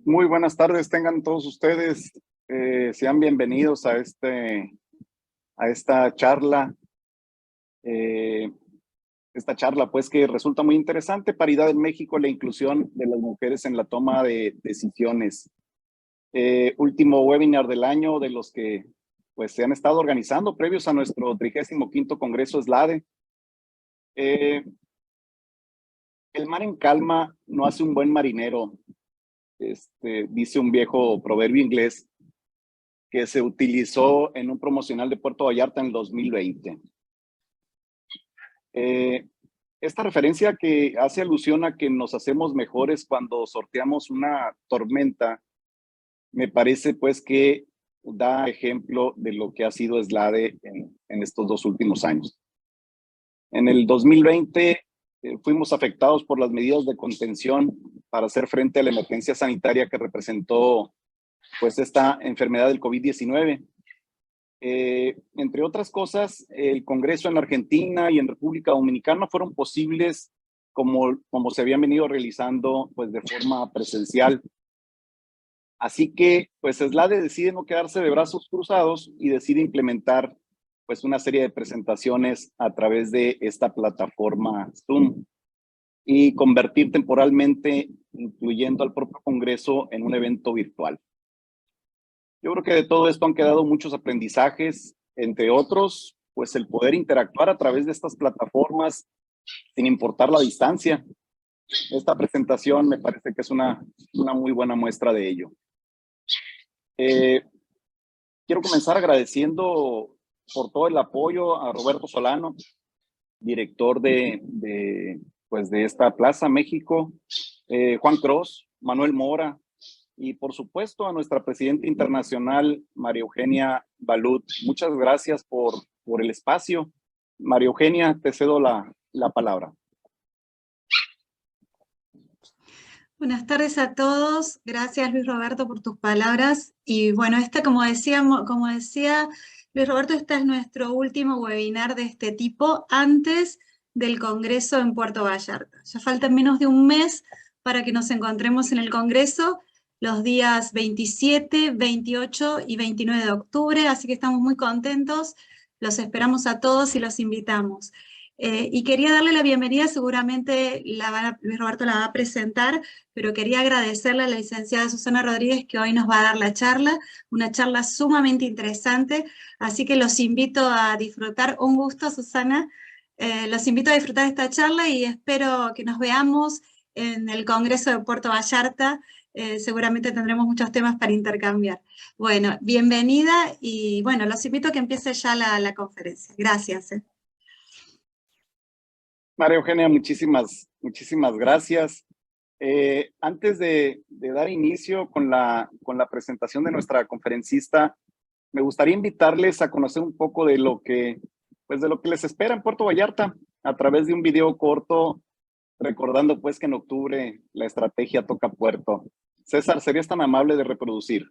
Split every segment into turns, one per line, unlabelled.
Muy buenas tardes, tengan todos ustedes. Sean bienvenidos a esta charla. Eh, esta charla, pues, que resulta muy interesante: paridad en México, la inclusión de las mujeres en la toma de decisiones. Último webinar del año de los que, pues, se han estado organizando previos a nuestro 35º Congreso SLADE. El mar en calma no hace un buen marinero, dice un viejo proverbio inglés que se utilizó en un promocional de Puerto Vallarta en el 2020. Esta referencia que hace alusión a que nos hacemos mejores cuando sorteamos una tormenta, me parece pues que da ejemplo de lo que ha sido SLADE en estos 2 últimos años. En el 2020 fuimos afectados por las medidas de contención para hacer frente a la emergencia sanitaria que representó pues esta enfermedad del COVID-19. Entre otras cosas, el Congreso en Argentina y en República Dominicana fueron posibles como se habían venido realizando pues de forma presencial. Así que pues SLADE decide no quedarse de brazos cruzados y decide implementar pues una serie de presentaciones a través de esta plataforma Zoom y convertir temporalmente, incluyendo al propio Congreso, en un evento virtual. Yo creo que de todo esto han quedado muchos aprendizajes, entre otros, pues el poder interactuar a través de estas plataformas sin importar la distancia. Esta presentación me parece que es una muy buena muestra de ello. Quiero comenzar agradeciendo por todo el apoyo a Roberto Solano, director de esta Plaza México, Juan Cros, Manuel Mora, y por supuesto a nuestra presidenta internacional, María Eugenia Balut. Muchas gracias por el espacio. María Eugenia, te cedo la palabra.
Buenas tardes a todos. Gracias, Luis Roberto, por tus palabras. Y bueno, como decía Luis Roberto, este es nuestro último webinar de este tipo antes del Congreso en Puerto Vallarta. Ya falta menos de un mes para que nos encontremos en el Congreso los días 27, 28 y 29 de octubre, así que estamos muy contentos. Los esperamos a todos y los invitamos. Y quería darle la bienvenida, seguramente Luis Roberto la va a presentar, pero quería agradecerle a la licenciada Susana Rodríguez que hoy nos va a dar la charla, una charla sumamente interesante, así que los invito a disfrutar. Un gusto, Susana. Los invito a disfrutar esta charla y espero que nos veamos en el Congreso de Puerto Vallarta. Seguramente tendremos muchos temas para intercambiar. Bueno, bienvenida y bueno, los invito a que empiece ya la conferencia. Gracias.
María Eugenia, muchísimas gracias. Antes de dar inicio con la presentación de nuestra conferencista, me gustaría invitarles a conocer un poco de lo que les espera en Puerto Vallarta a través de un video corto, recordando pues que en octubre la estrategia toca puerto. César, ¿serías tan amable de reproducir?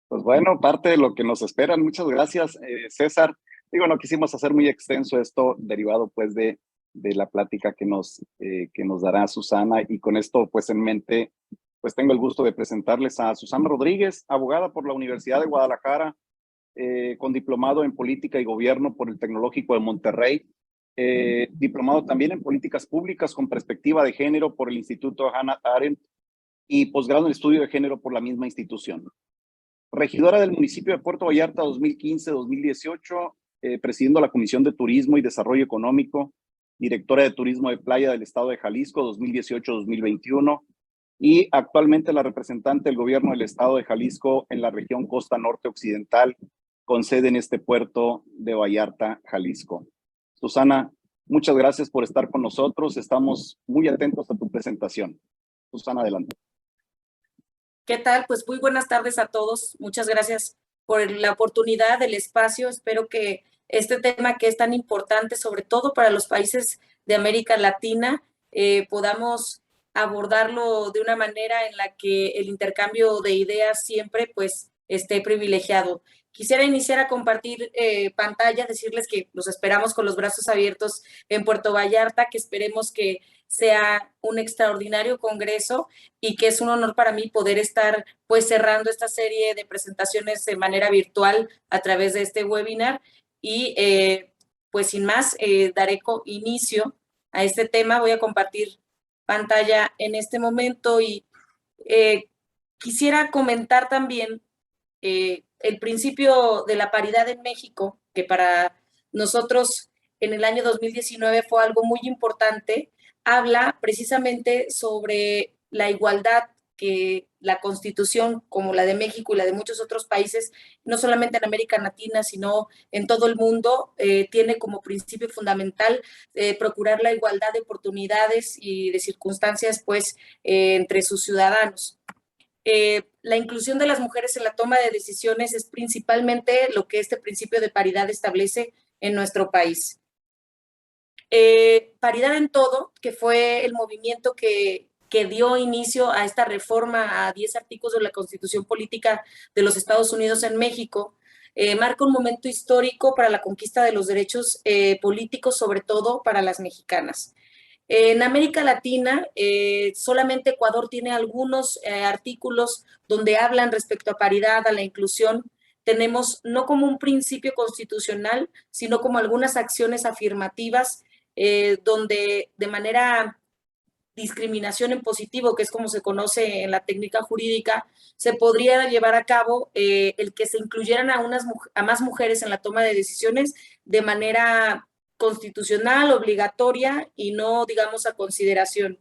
Pues bueno, parte de lo que nos esperan. Muchas gracias, César. Digo, no quisimos hacer muy extenso esto, derivado pues de la plática que nos dará Susana, y con esto pues en mente, pues tengo el gusto de presentarles a Susana Rodríguez, abogada por la Universidad de Guadalajara, con diplomado en política y gobierno por el Tecnológico de Monterrey, diplomado también en políticas públicas con perspectiva de género por el Instituto Hannah Arendt y posgrado en estudio de género por la misma institución. Regidora del municipio de Puerto Vallarta 2015-2018, presidiendo la Comisión de Turismo y Desarrollo Económico, directora de Turismo de Playa del Estado de Jalisco 2018-2021 y actualmente la representante del gobierno del Estado de Jalisco en la región Costa Norte Occidental, con sede en este puerto de Vallarta, Jalisco. Susana, muchas gracias por estar con nosotros. Estamos muy atentos a tu presentación. Susana, adelante.
¿Qué tal? Pues muy buenas tardes a todos. Muchas gracias por la oportunidad, el espacio. Espero que este tema que es tan importante, sobre todo para los países de América Latina, podamos abordarlo de una manera en la que el intercambio de ideas siempre pues esté privilegiado. Quisiera iniciar a compartir pantalla, decirles que los esperamos con los brazos abiertos en Puerto Vallarta, que esperemos que sea un extraordinario congreso y que es un honor para mí poder estar pues cerrando esta serie de presentaciones de manera virtual a través de este webinar y pues sin más daré inicio a este tema. Voy a compartir pantalla en este momento y quisiera comentar también el principio de la paridad en México, que para nosotros en el año 2019 fue algo muy importante. Habla precisamente sobre la igualdad que la Constitución, como la de México y la de muchos otros países, no solamente en América Latina, sino en todo el mundo, tiene como principio fundamental procurar la igualdad de oportunidades y de circunstancias, pues, entre sus ciudadanos. La inclusión de las mujeres en la toma de decisiones es principalmente lo que este principio de paridad establece en nuestro país. Paridad en todo, que fue el movimiento que dio inicio a esta reforma a 10 artículos de la Constitución Política de los Estados Unidos en México, marca un momento histórico para la conquista de los derechos políticos, sobre todo para las mexicanas. En América Latina, solamente Ecuador tiene algunos artículos donde hablan respecto a paridad, a la inclusión. Tenemos no como un principio constitucional, sino como algunas acciones afirmativas donde de manera discriminación en positivo, que es como se conoce en la técnica jurídica, se podría llevar a cabo el que se incluyeran a más mujeres en la toma de decisiones de manera constitucional, obligatoria y no, digamos, a consideración.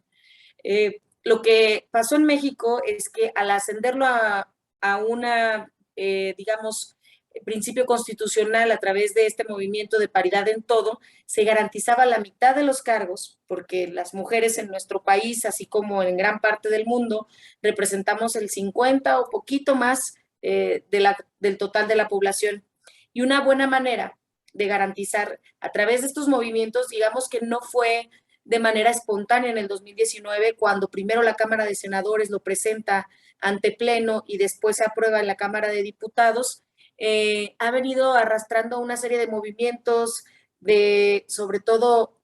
Lo que pasó en México es que al ascenderlo a una, digamos, principio constitucional a través de este movimiento de paridad en todo, se garantizaba la mitad de los cargos, porque las mujeres en nuestro país, así como en gran parte del mundo, representamos el 50 o poquito más del total de la población. Y una buena manera de garantizar a través de estos movimientos, digamos que no fue de manera espontánea en el 2019, cuando primero la Cámara de Senadores lo presenta ante Pleno y después se aprueba en la Cámara de Diputados, ha venido arrastrando una serie de movimientos de, sobre todo,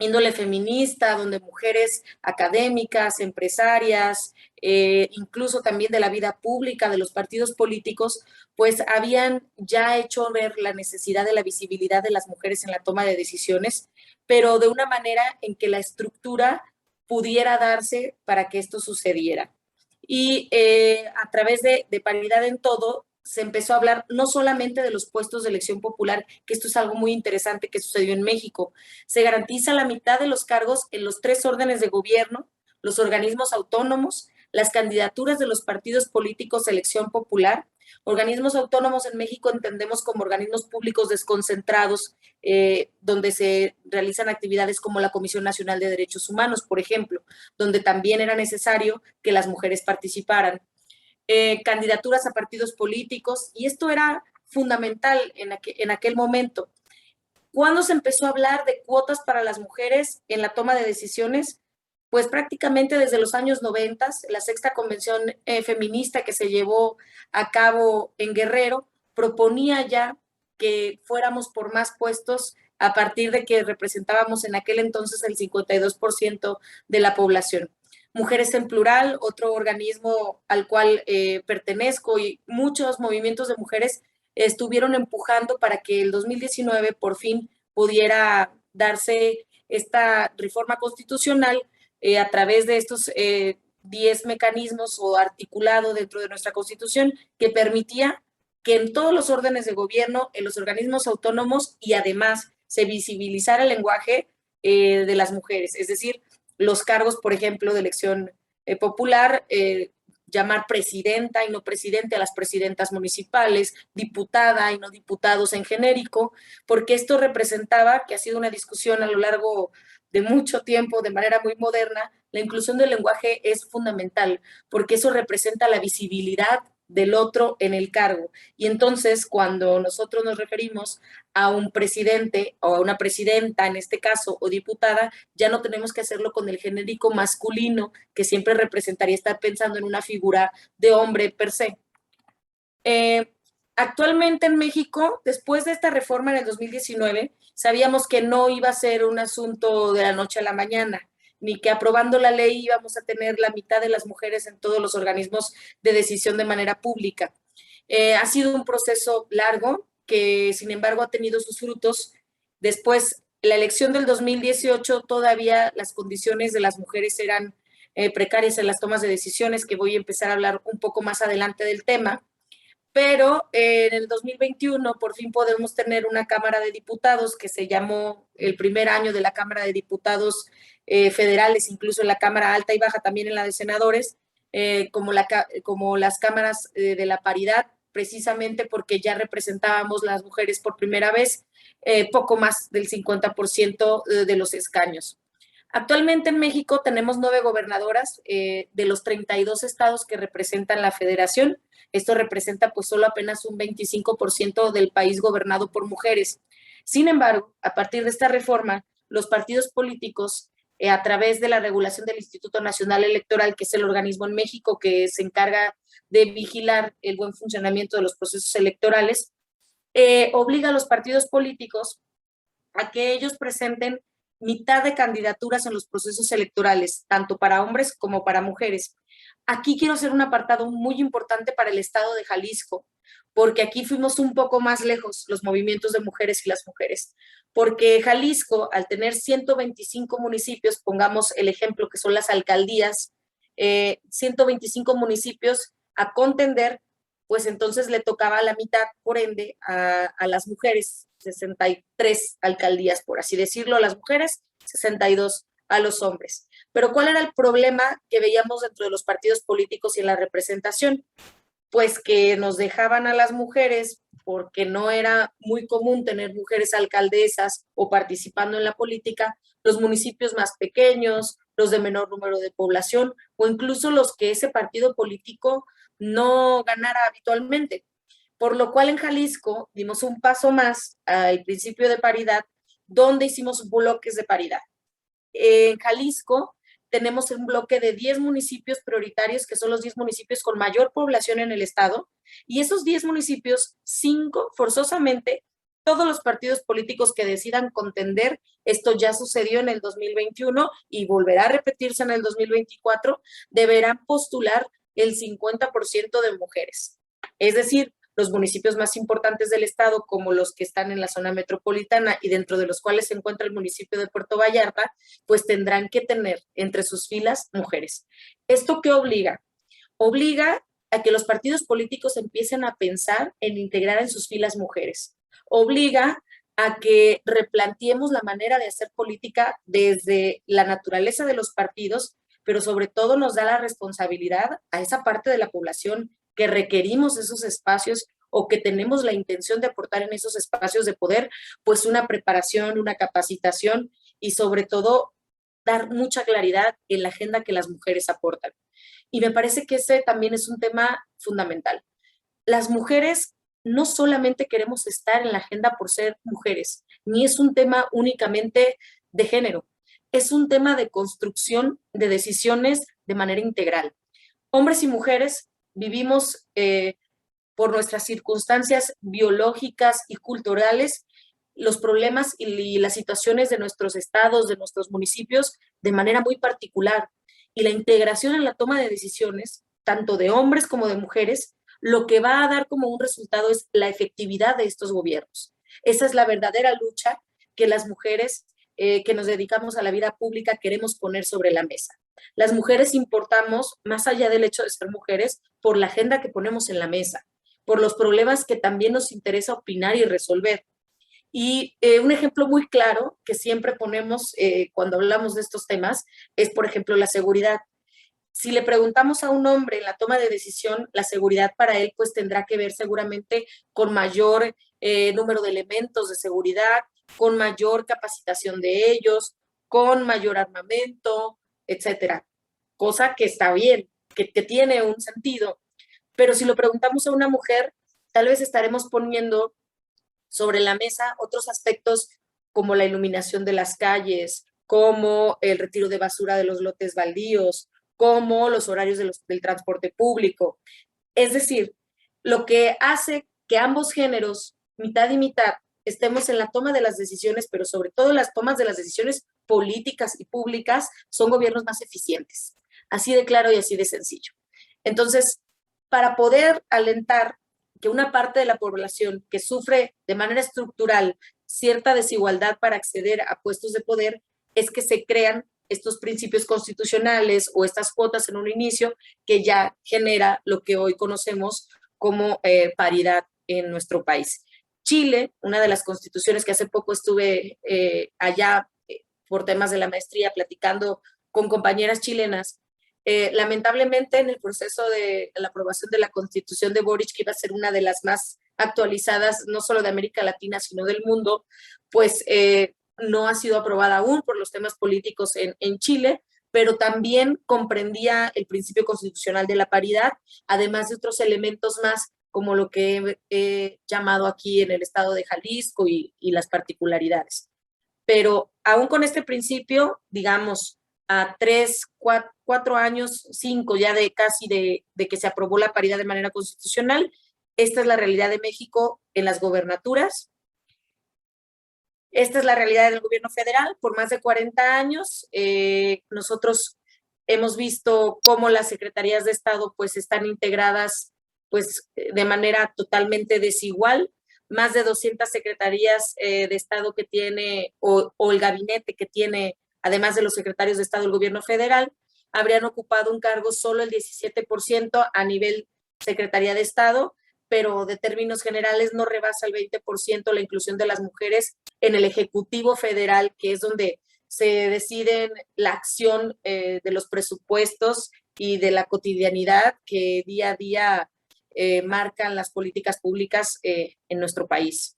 índole feminista, donde mujeres académicas, empresarias, incluso también de la vida pública, de los partidos políticos, pues habían ya hecho ver la necesidad de la visibilidad de las mujeres en la toma de decisiones, pero de una manera en que la estructura pudiera darse para que esto sucediera. Y a través de paridad en todo, se empezó a hablar no solamente de los puestos de elección popular, que esto es algo muy interesante que sucedió en México. Se garantiza la mitad de los cargos en los 3 órdenes de gobierno, los organismos autónomos, las candidaturas de los partidos políticos de elección popular. Organismos autónomos en México entendemos como organismos públicos desconcentrados, donde se realizan actividades como la Comisión Nacional de Derechos Humanos, por ejemplo, donde también era necesario que las mujeres participaran. Candidaturas a partidos políticos, y esto era fundamental en aquel momento. ¿Cuándo se empezó a hablar de cuotas para las mujeres en la toma de decisiones? Pues prácticamente desde los años 90, la sexta convención feminista que se llevó a cabo en Guerrero proponía ya que fuéramos por más puestos a partir de que representábamos en aquel entonces el 52% de la población. Mujeres en Plural, otro organismo al cual pertenezco, y muchos movimientos de mujeres estuvieron empujando para que el 2019 por fin pudiera darse esta reforma constitucional a través de estos 10 mecanismos o articulado dentro de nuestra Constitución que permitía que en todos los órdenes de gobierno, en los organismos autónomos y además se visibilizara el lenguaje de las mujeres, es decir, los cargos, por ejemplo, de elección popular, llamar presidenta y no presidente a las presidentas municipales, diputada y no diputados en genérico, porque esto representaba, que ha sido una discusión a lo largo de mucho tiempo, de manera muy moderna, la inclusión del lenguaje es fundamental, porque eso representa la visibilidad del otro en el cargo. Y entonces, cuando nosotros nos referimos a un presidente o a una presidenta, en este caso, o diputada, ya no tenemos que hacerlo con el genérico masculino, que siempre representaría estar pensando en una figura de hombre per se. Actualmente en México, después de esta reforma en el 2019, sabíamos que no iba a ser un asunto de la noche a la mañana, ni que aprobando la ley íbamos a tener la mitad de las mujeres en todos los organismos de decisión de manera pública. Ha sido un proceso largo que, sin embargo, ha tenido sus frutos. Después, la elección del 2018, todavía las condiciones de las mujeres eran precarias en las tomas de decisiones, que voy a empezar a hablar un poco más adelante del tema. Pero en el 2021 por fin podemos tener una Cámara de Diputados que se llamó el primer año de la Cámara de Diputados federales, incluso en la Cámara Alta y Baja, también en la de Senadores, como las cámaras de la paridad, precisamente porque ya representábamos las mujeres por primera vez, poco más del 50% de los escaños. Actualmente en México tenemos 9 gobernadoras de los 32 estados que representan la federación. Esto representa pues solo apenas un 25% del país gobernado por mujeres. Sin embargo, a partir de esta reforma, los partidos políticos, a través de la regulación del Instituto Nacional Electoral, que es el organismo en México que se encarga de vigilar el buen funcionamiento de los procesos electorales, obliga a los partidos políticos a que ellos presenten mitad de candidaturas en los procesos electorales, tanto para hombres como para mujeres. Aquí quiero hacer un apartado muy importante para el estado de Jalisco, porque aquí fuimos un poco más lejos los movimientos de mujeres y las mujeres, porque Jalisco, al tener 125 municipios, pongamos el ejemplo que son las alcaldías, 125 municipios a contender, pues entonces le tocaba la mitad, por ende, a las mujeres, 63 alcaldías, por así decirlo, a las mujeres, 62 a los hombres. Pero ¿cuál era el problema que veíamos dentro de los partidos políticos y en la representación? Pues que nos dejaban a las mujeres, porque no era muy común tener mujeres alcaldesas o participando en la política, los municipios más pequeños, los de menor número de población, o incluso los que ese partido político no ganara habitualmente. Por lo cual en Jalisco dimos un paso más al principio de paridad, donde hicimos bloques de paridad. En Jalisco tenemos un bloque de 10 municipios prioritarios, que son los 10 municipios con mayor población en el estado, y esos 10 municipios, 5 forzosamente, todos los partidos políticos que decidan contender, esto ya sucedió en el 2021 y volverá a repetirse en el 2024, deberán postular el 50% de mujeres. Es decir, los municipios más importantes del estado, como los que están en la zona metropolitana y dentro de los cuales se encuentra el municipio de Puerto Vallarta, pues tendrán que tener entre sus filas mujeres. ¿Esto qué obliga? Obliga a que los partidos políticos empiecen a pensar en integrar en sus filas mujeres. Obliga a que replanteemos la manera de hacer política desde la naturaleza de los partidos, pero sobre todo nos da la responsabilidad a esa parte de la población que requerimos esos espacios o que tenemos la intención de aportar en esos espacios de poder, pues una preparación, una capacitación y sobre todo dar mucha claridad en la agenda que las mujeres aportan. Y me parece que ese también es un tema fundamental. Las mujeres no solamente queremos estar en la agenda por ser mujeres, ni es un tema únicamente de género, es un tema de construcción de decisiones de manera integral. Hombres y mujeres vivimos por nuestras circunstancias biológicas y culturales los problemas y las situaciones de nuestros estados, de nuestros municipios, de manera muy particular. Y la integración en la toma de decisiones, tanto de hombres como de mujeres, lo que va a dar como un resultado es la efectividad de estos gobiernos. Esa es la verdadera lucha que las mujeres que nos dedicamos a la vida pública queremos poner sobre la mesa. Las mujeres importamos, más allá del hecho de ser mujeres, por la agenda que ponemos en la mesa, por los problemas que también nos interesa opinar y resolver. Y un ejemplo muy claro que siempre ponemos cuando hablamos de estos temas es, por ejemplo, la seguridad. Si le preguntamos a un hombre en la toma de decisión, la seguridad para él pues tendrá que ver seguramente con mayor número de elementos de seguridad, con mayor capacitación de ellos, con mayor armamento, etcétera. Cosa que está bien, que tiene un sentido. Pero si lo preguntamos a una mujer, tal vez estaremos poniendo sobre la mesa otros aspectos como la iluminación de las calles, como el retiro de basura de los lotes baldíos, como los horarios del transporte público. Es decir, lo que hace que ambos géneros, mitad y mitad, estemos en la toma de las decisiones, pero sobre todo en las tomas de las decisiones políticas y públicas, son gobiernos más eficientes. Así de claro y así de sencillo. Entonces, para poder alentar que una parte de la población que sufre de manera estructural cierta desigualdad para acceder a puestos de poder, es que se crean estos principios constitucionales o estas cuotas en un inicio que ya genera lo que hoy conocemos como paridad en nuestro país. Chile, una de las constituciones que hace poco estuve allá por temas de la maestría platicando con compañeras chilenas, lamentablemente en el proceso de la aprobación de la constitución de Boric, que iba a ser una de las más actualizadas, no solo de América Latina, sino del mundo, pues no ha sido aprobada aún por los temas políticos en Chile, pero también comprendía el principio constitucional de la paridad, además de otros elementos más, como lo que he llamado aquí en el estado de Jalisco y las particularidades. Pero aún con este principio, digamos, a 3, 4 años, 5 ya de casi de que se aprobó la paridad de manera constitucional, esta es la realidad de México en las gobernaturas. Esta es la realidad del gobierno federal. Por más de 40 años, nosotros hemos visto cómo las secretarías de Estado pues están integradas pues de manera totalmente desigual. Más de 200 secretarías de Estado que tiene, o el gabinete que tiene, además de los secretarios de Estado del gobierno federal, habrían ocupado un cargo solo el 17% a nivel Secretaría de Estado, pero de términos generales no rebasa el 20% la inclusión de las mujeres en el Ejecutivo Federal, que es donde se deciden la acción de los presupuestos y de la cotidianidad que día a día marcan las políticas públicas en nuestro país.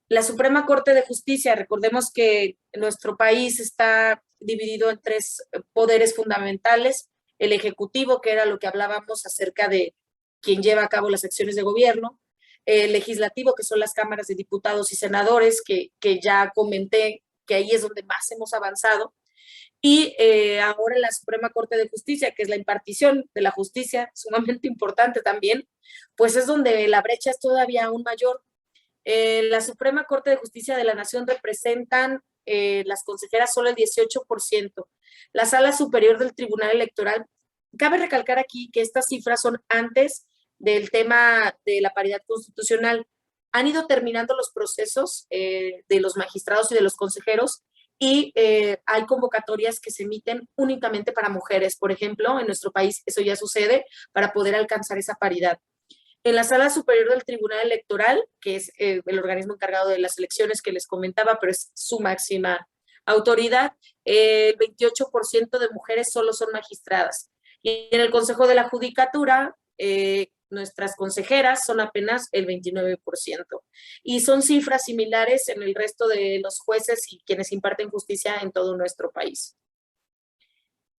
La Suprema Corte de Justicia, recordemos que nuestro país está dividido en 3 poderes fundamentales: el Ejecutivo, que era lo que hablábamos acerca de quien lleva a cabo las acciones de gobierno; el Legislativo, que son las cámaras de diputados y senadores, que ya comenté que ahí es donde más hemos avanzado; y ahora la Suprema Corte de Justicia, que es la impartición de la justicia, sumamente importante también, pues es donde la brecha es todavía aún mayor. La Suprema Corte de Justicia de la Nación representan las consejeras solo el 18%. La Sala Superior del Tribunal Electoral, cabe recalcar aquí que estas cifras son antes del tema de la paridad constitucional. Han ido terminando los procesos de los magistrados y de los consejeros, y hay convocatorias que se emiten únicamente para mujeres. Por ejemplo, en nuestro país eso ya sucede para poder alcanzar esa paridad. En la Sala Superior del Tribunal Electoral, que es el organismo encargado de las elecciones que les comentaba, pero es su máxima autoridad, el 28% de mujeres solo son magistradas. Y en el Consejo de la Judicatura, nuestras consejeras son apenas el 29%. Y son cifras similares en el resto de los jueces y quienes imparten justicia en todo nuestro país.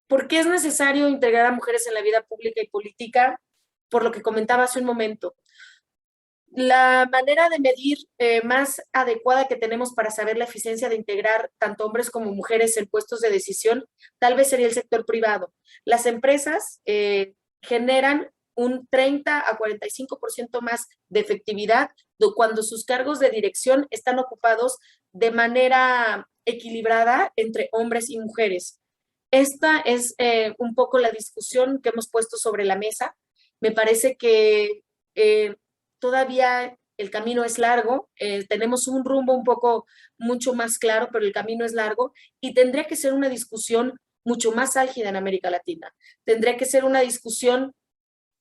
¿Por qué es necesario integrar a mujeres en la vida pública y política? Por lo que comentaba hace un momento. La manera de medir más adecuada que tenemos para saber la eficiencia de integrar tanto hombres como mujeres en puestos de decisión, tal vez sería el sector privado. Las empresas generan un 30 a 45% más de efectividad cuando sus cargos de dirección están ocupados de manera equilibrada entre hombres y mujeres. Esta es un poco la discusión que hemos puesto sobre la mesa. Me parece que todavía el camino es largo, tenemos un rumbo mucho más claro, pero el camino es largo y tendría que ser una discusión mucho más álgida en América Latina. Tendría que ser una discusión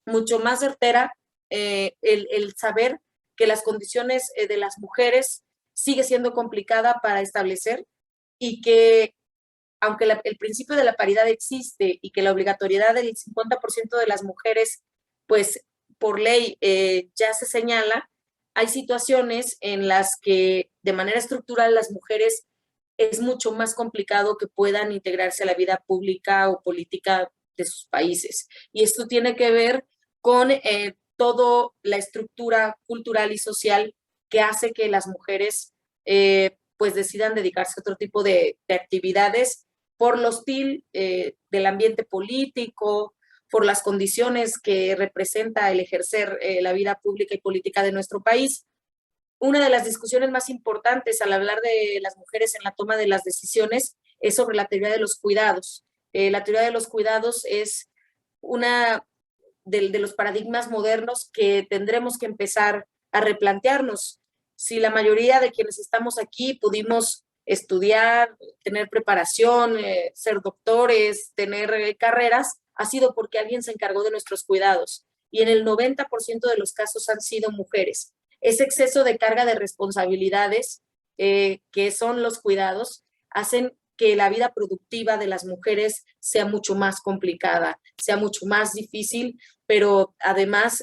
mucho más certera, el saber que las condiciones de las mujeres sigue siendo complicada para establecer y que aunque el principio de la paridad existe y que la obligatoriedad del 50% de las mujeres, pues por ley ya se señala, hay situaciones en las que de manera estructural las mujeres es mucho más complicado que puedan integrarse a la vida pública o política de sus países. Y esto tiene que ver con toda la estructura cultural y social que hace que las mujeres pues decidan dedicarse a otro tipo de actividades por lo hostil del ambiente político, por las condiciones que representa el ejercer la vida pública y política de nuestro país. Una de las discusiones más importantes al hablar de las mujeres en la toma de las decisiones es sobre la teoría de los cuidados. La teoría de los cuidados es una de los paradigmas modernos que tendremos que empezar a replantearnos. Si la mayoría de quienes estamos aquí pudimos estudiar, tener preparación, ser doctores, tener carreras, ha sido porque alguien se encargó de nuestros cuidados. Y en el 90% de los casos han sido mujeres. Ese exceso de carga de responsabilidades que son los cuidados hacen que la vida productiva de las mujeres sea mucho más complicada, sea mucho más difícil, pero además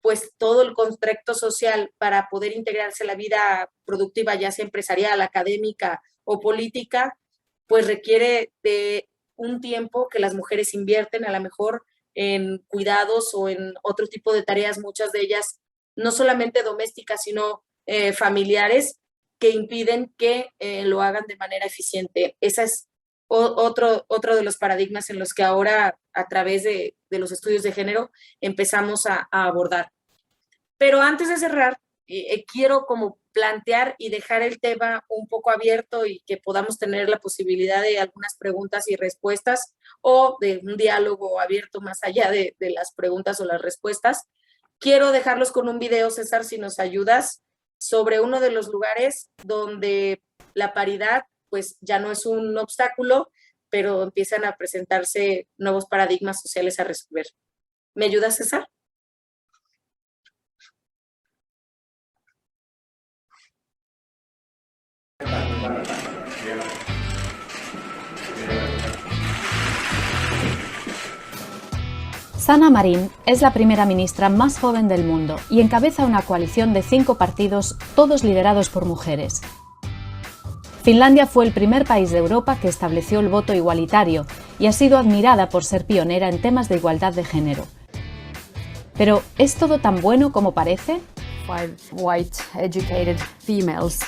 pues todo el contexto social para poder integrarse a la vida productiva, ya sea empresarial, académica o política, pues requiere de un tiempo que las mujeres invierten a lo mejor en cuidados o en otro tipo de tareas, muchas de ellas no solamente domésticas, sino familiares, que impiden que lo hagan de manera eficiente. Ese es otro de los paradigmas en los que ahora, a través de los estudios de género, empezamos a abordar. Pero antes de cerrar, quiero como plantear y dejar el tema un poco abierto y que podamos tener la posibilidad de algunas preguntas y respuestas o de un diálogo abierto más allá de las preguntas o las respuestas. Quiero dejarlos con un video, César, si nos ayudas, sobre uno de los lugares donde la paridad pues ya no es un obstáculo, pero empiezan a presentarse nuevos paradigmas sociales a resolver. ¿Me ayudas, César?
Sanna Marin es la primera ministra más joven del mundo y encabeza una coalición de 5 partidos, todos liderados por mujeres. Finlandia fue el primer país de Europa que estableció el voto igualitario y ha sido admirada por ser pionera en temas de igualdad de género. Pero, ¿es todo tan bueno como parece?
5 white, educated females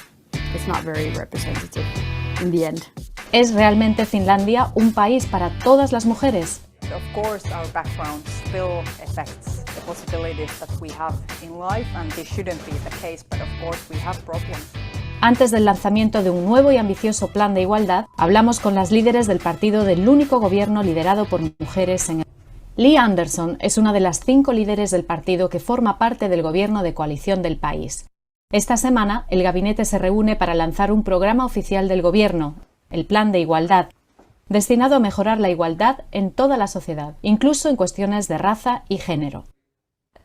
is not very representative in the end.
¿Es realmente Finlandia un país para todas las mujeres?
Of course, our background still affects the possibilities that we have in life, and this shouldn't be the case, but of course we have problems.
Antes del lanzamiento de un nuevo y ambicioso plan de igualdad, hablamos con las líderes del partido del único gobierno liderado por mujeres en el... Li Andersson es una de las 5 líderes del partido que forma parte del gobierno de coalición del país. Esta semana, el gabinete se reúne para lanzar un programa oficial del gobierno, el Plan de Igualdad, destinado a mejorar la igualdad en toda la sociedad, incluso en cuestiones de raza y género.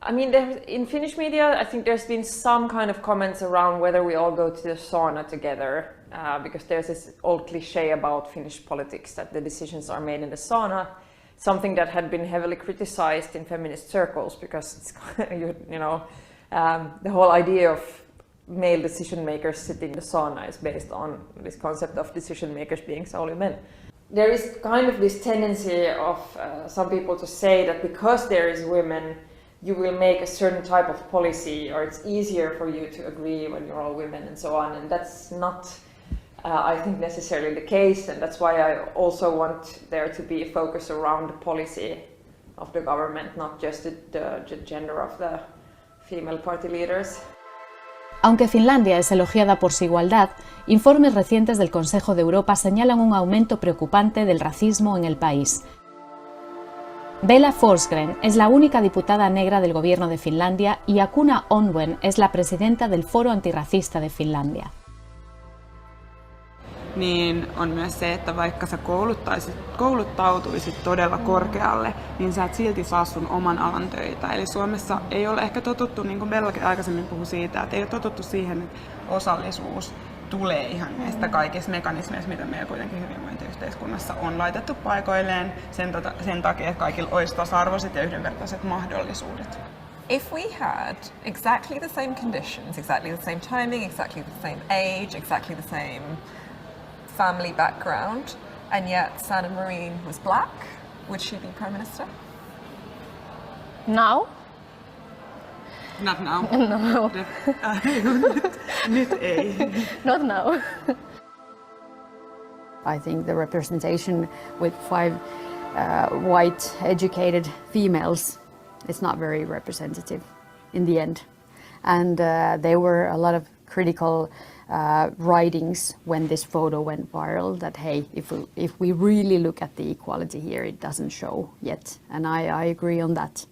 I mean, in Finnish media, I think there's been some kind of comments around whether we all go to the sauna together, because there's this old cliché about Finnish politics that the decisions are made in the sauna, something that had been heavily criticized in feminist circles because it's, the whole idea of male decision makers sitting in the sauna is based on this concept of decision makers being solely men. There is kind of this tendency of some people to say that because there is women, you will make a certain type of policy, or it's easier for you to agree when you're all women and so on, and that's not, I think, necessarily the case, and that's why I also want there to be a focus around the policy of the government, not just the gender of the female party leaders.
Aunque Finlandia es elogiada por su igualdad, informes recientes del Consejo de Europa señalan un aumento preocupante del racismo en el país. Bella Forsgren es la única diputada negra del gobierno de Finlandia y Akuna Onwen es la presidenta del Foro Antirracista de Finlandia.
Niin on myös se, että vaikka sä kouluttautuisit todella korkealle, niin sä et silti saa sun oman alan töitä. Eli Suomessa ei ole ehkä totuttu, niin kuin Bellakin aikaisemmin puhui siitä, että ei ole totuttu siihen, että osallisuus tulee ihan näistä kaikista mekanismeista, mitä meillä kuitenkin hyvinvointiyhteiskunnassa on laitettu paikoilleen sen takia, että kaikilla olisi tasa-arvoiset ja yhdenvertaiset mahdollisuudet.
If we had exactly the same conditions, exactly the same timing, exactly the same age, exactly the same family background, and yet Sanna Marin was black, would she be Prime Minister?
Now?
Not now.
No.
Nyt ei.
Not now.
I think the representation with 5 white educated females is not very representative in the end. And there were a lot of critical writings when this photo went viral that, hey, if we really look at the equality here, it doesn't show yet. And I agree on that.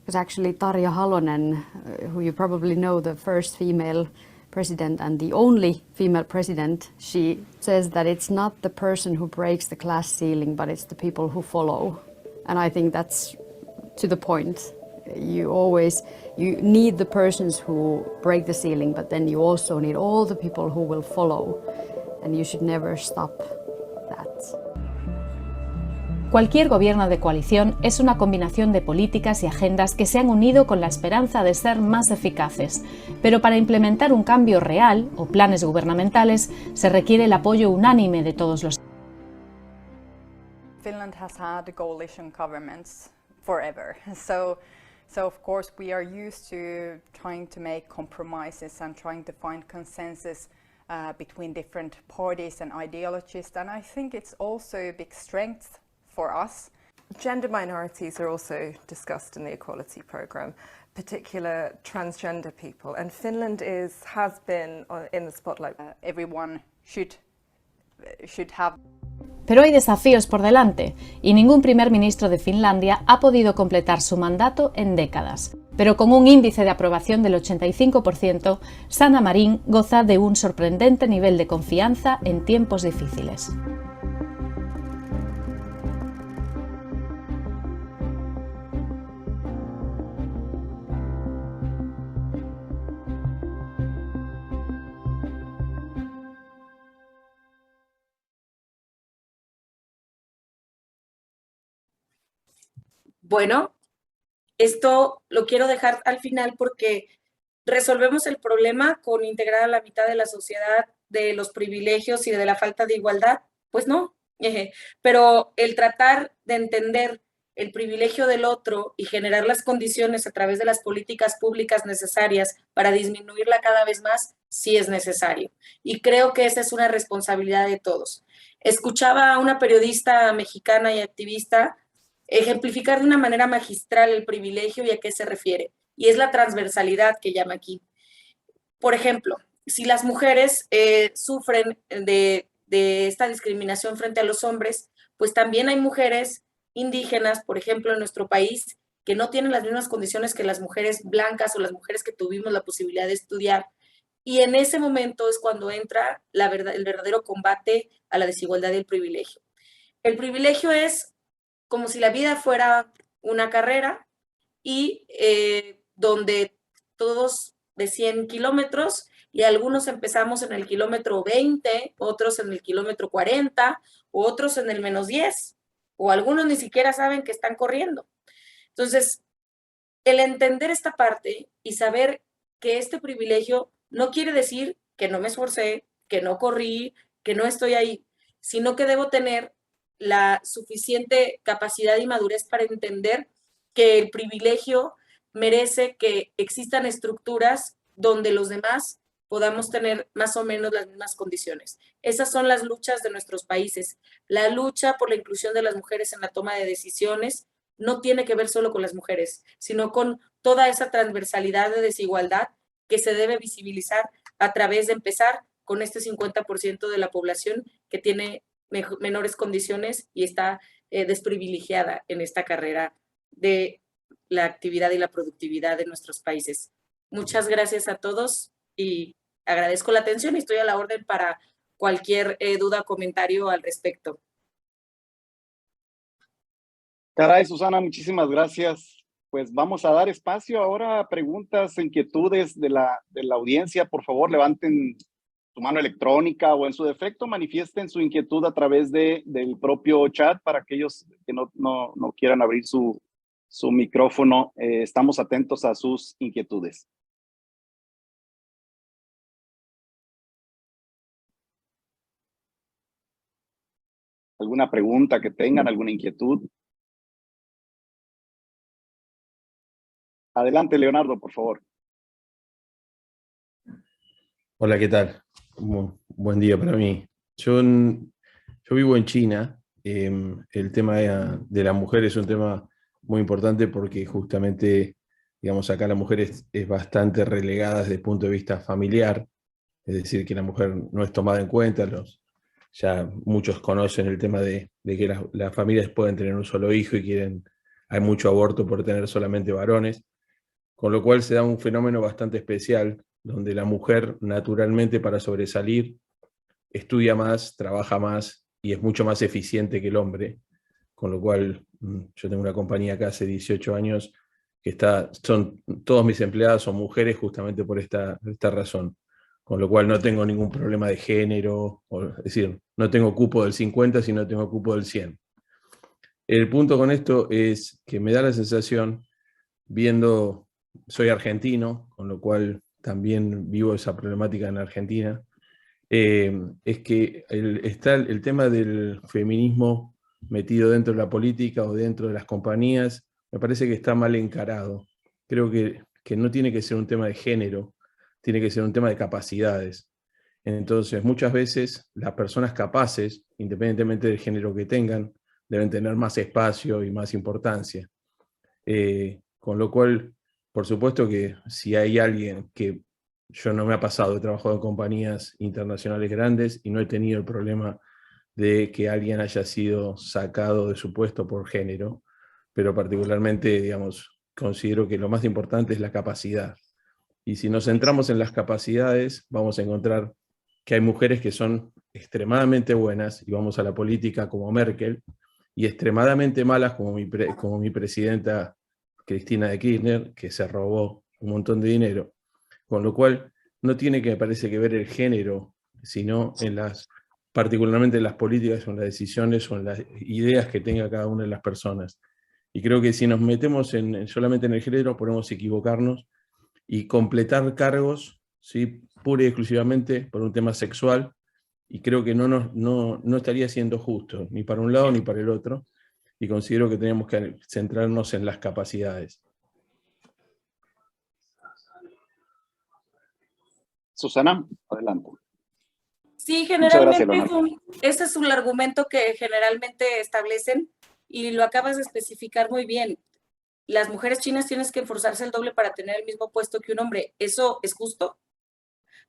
Because actually Tarja Halonen, who you probably know, the first female president and the only female president, she says that it's not the person who breaks the glass ceiling, but it's the people who follow. And I think that's to the point. You need the persons who break the ceiling, but then you also need all the people who will follow. And you should never stop that.
Cualquier gobierno de coalición es una combinación de políticas y agendas que se han unido con la esperanza de ser más eficaces, pero para implementar un cambio real o planes gubernamentales se requiere el apoyo unánime de todos los.
Finland has had coalition governments forever, so of course we are used to trying to make compromises and trying to find consensus between different parties and ideologies, and I think it's also a big strength for us.
Gender minorities are also discussed in the equality programme, particular transgender people, and Finland has been in the spotlight.
Everyone should have.
Pero hay desafíos por delante, y ningún primer ministro de Finlandia ha podido completar su mandato en décadas. Pero con un índice de aprobación del 85%, Sanna Marin goza de un sorprendente nivel de confianza en tiempos difíciles.
Bueno, esto lo quiero dejar al final porque resolvemos el problema con integrar a la mitad de la sociedad de los privilegios y de la falta de igualdad. Pues no, pero el tratar de entender el privilegio del otro y generar las condiciones a través de las políticas públicas necesarias para disminuirla cada vez más, sí es necesario. Y creo que esa es una responsabilidad de todos. Escuchaba a una periodista mexicana y activista ejemplificar de una manera magistral el privilegio y a qué se refiere. Y es la transversalidad que llama aquí. Por ejemplo, si las mujeres sufren de esta discriminación frente a los hombres, pues también hay mujeres indígenas, por ejemplo, en nuestro país, que no tienen las mismas condiciones que las mujeres blancas o las mujeres que tuvimos la posibilidad de estudiar. Y en ese momento es cuando entra el verdadero combate a la desigualdad y el privilegio. El privilegio es como si la vida fuera una carrera y donde todos de 100 kilómetros y algunos empezamos en el kilómetro 20, otros en el kilómetro 40, otros en el menos 10, o algunos ni siquiera saben que están corriendo. Entonces, el entender esta parte y saber que este privilegio no quiere decir que no me esforcé, que no corrí, que no estoy ahí, sino que debo tener la suficiente capacidad y madurez para entender que el privilegio merece que existan estructuras donde los demás podamos tener más o menos las mismas condiciones. Esas son las luchas de nuestros países. La lucha por la inclusión de las mujeres en la toma de decisiones no tiene que ver solo con las mujeres, sino con toda esa transversalidad de desigualdad que se debe visibilizar a través de empezar con este 50% de la población que tiene menores condiciones y está desprivilegiada en esta carrera de la actividad y la productividad de nuestros países. Muchas gracias a todos y agradezco la atención y estoy a la orden para cualquier duda o comentario al respecto.
Caray, Susana, muchísimas gracias. Pues vamos a dar espacio ahora a preguntas, inquietudes de la audiencia. Por favor, levanten su mano electrónica o en su defecto manifiesten su inquietud a través del propio chat para aquellos que no quieran abrir su micrófono. Estamos atentos a sus inquietudes. ¿Alguna pregunta que tengan, alguna inquietud? Adelante, Leonardo, por favor.
Hola, ¿qué tal? Buen día para mí. Yo vivo en China. El tema de la mujer es un tema muy importante porque justamente, digamos, acá la mujer es bastante relegada desde el punto de vista familiar, es decir, que la mujer no es tomada en cuenta. Ya muchos conocen el tema de que las familias pueden tener un solo hijo y hay mucho aborto por tener solamente varones, con lo cual se da un fenómeno bastante especial, donde la mujer naturalmente para sobresalir estudia más, trabaja más y es mucho más eficiente que el hombre, con lo cual yo tengo una compañía acá hace 18 años que todos mis empleados son mujeres justamente por esta razón, con lo cual no tengo ningún problema de género, es decir, no tengo cupo del 50, sino tengo cupo del 100. El punto con esto es que me da la sensación, soy argentino, con lo cual también vivo esa problemática en Argentina, es que está el tema del feminismo metido dentro de la política o dentro de las compañías, me parece que está mal encarado. Creo que no tiene que ser un tema de género, tiene que ser un tema de capacidades. Entonces, muchas veces las personas capaces, independientemente del género que tengan, deben tener más espacio y más importancia. Con lo cual, por supuesto que si hay alguien que yo no me ha pasado, he trabajado en compañías internacionales grandes y no he tenido el problema de que alguien haya sido sacado de su puesto por género, pero particularmente, digamos, considero que lo más importante es la capacidad. Y si nos centramos en las capacidades, vamos a encontrar que hay mujeres que son extremadamente buenas, y vamos a la política como Merkel, y extremadamente malas como mi presidenta Cristina de Kirchner, que se robó un montón de dinero. Con lo cual, no tiene que, me parece, que ver el género, sino particularmente en las políticas o en las decisiones o en las ideas que tenga cada una de las personas. Y creo que si nos metemos solamente en el género, podemos equivocarnos y completar cargos, ¿sí?, pura y exclusivamente por un tema sexual, y creo que no estaría siendo justo, ni para un lado ni para el otro, y considero que tenemos que centrarnos en las capacidades.
Susana, adelante.
Sí, generalmente
gracias,
ese es un argumento que generalmente establecen y lo acabas de especificar muy bien. Las mujeres chinas tienen que esforzarse el doble para tener el mismo puesto que un hombre. ¿Eso es justo?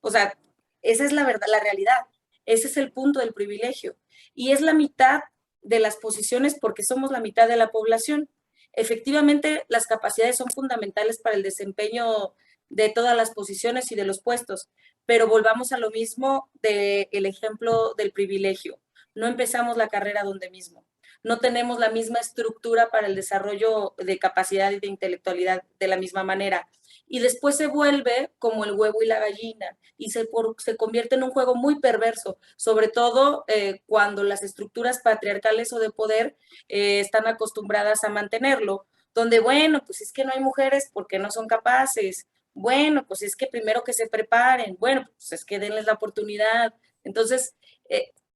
O sea, esa es la verdad, la realidad. Ese es el punto del privilegio. Y es la mitad de las posiciones porque somos la mitad de la población. Efectivamente, las capacidades son fundamentales para el desempeño de todas las posiciones y de los puestos, pero volvamos a lo mismo del ejemplo del privilegio. No empezamos la carrera donde mismo. No tenemos la misma estructura para el desarrollo de capacidad y de intelectualidad de la misma manera. Y después se vuelve como el huevo y la gallina y se convierte en un juego muy perverso, sobre todo cuando las estructuras patriarcales o de poder están acostumbradas a mantenerlo, donde, bueno, pues es que no hay mujeres porque no son capaces, bueno, pues es que primero que se preparen, bueno, pues es que denles la oportunidad. Entonces,